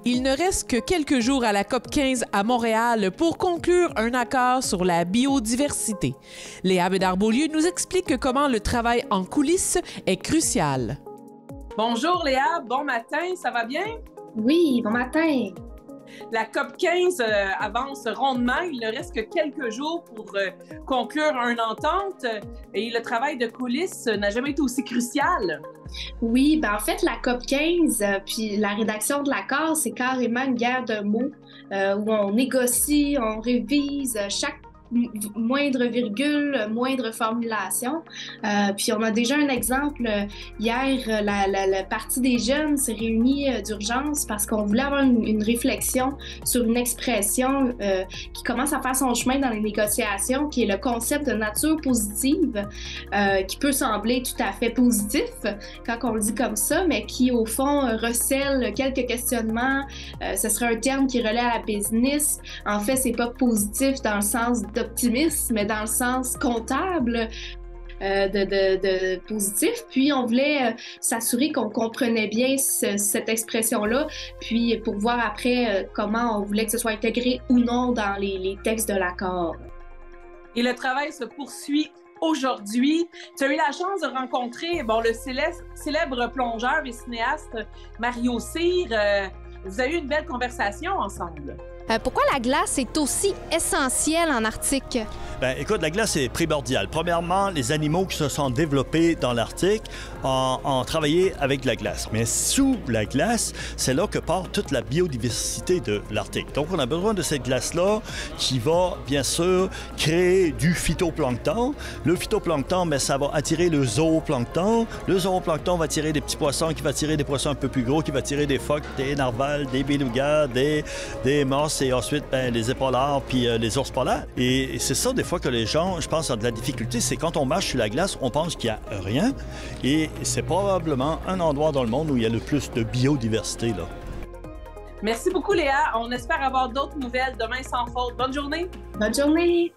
Il ne reste que quelques jours à la COP 15 à Montréal pour conclure un accord sur la biodiversité. Léa Bédard-Beaulieu nous explique comment le travail en coulisses est crucial. Bonjour Léa, bon matin, ça va bien? Oui, bon matin. La COP 15 avance rondement. Il ne reste que quelques jours pour conclure une entente et le travail de coulisses n'a jamais été aussi crucial. Oui, en fait, la COP 15 puis la rédaction de l'accord, c'est carrément une guerre de mots où on négocie, on révise chaque moindre virgule, moindre formulation. Puis on a déjà un exemple. Hier, la partie des jeunes s'est réunie d'urgence parce qu'on voulait avoir une réflexion sur une expression qui commence à faire son chemin dans les négociations, qui est le concept de nature positive, qui peut sembler tout à fait positif quand on le dit comme ça, mais qui au fond recèle quelques questionnements. Ce serait un terme qui relaie à la business. En fait, c'est pas positif dans le sens d'optimisme, mais dans le sens comptable de positif. Puis on voulait s'assurer qu'on comprenait bien cette expression-là, puis pour voir après comment on voulait que ce soit intégré ou non dans les textes de l'accord. Et le travail se poursuit aujourd'hui. Tu as eu la chance de rencontrer le célèbre plongeur et cinéaste Mario Cyr. Vous avez eu une belle conversation ensemble. Pourquoi la glace est aussi essentielle en Arctique? Bien, écoute, la glace est primordiale. Premièrement, les animaux qui se sont développés dans l'Arctique ont travaillé avec la glace. Mais sous la glace, c'est là que part toute la biodiversité de l'Arctique. Donc, on a besoin de cette glace-là qui va, bien sûr, créer du phytoplancton. Le phytoplancton, mais ça va attirer le zooplancton. Le zooplancton va attirer des petits poissons, qui va attirer des poissons un peu plus gros, qui va attirer des phoques, des narvals, des belugas, des morses, et ensuite les épaulards puis les ours polaires. Et c'est ça, des fois, que les gens, je pense, ont de la difficulté, c'est quand on marche sur la glace, on pense qu'il n'y a rien. Et c'est probablement un endroit dans le monde où il y a le plus de biodiversité, là. Merci beaucoup, Léa. On espère avoir d'autres nouvelles demain sans faute. Bonne journée. Bonne journée.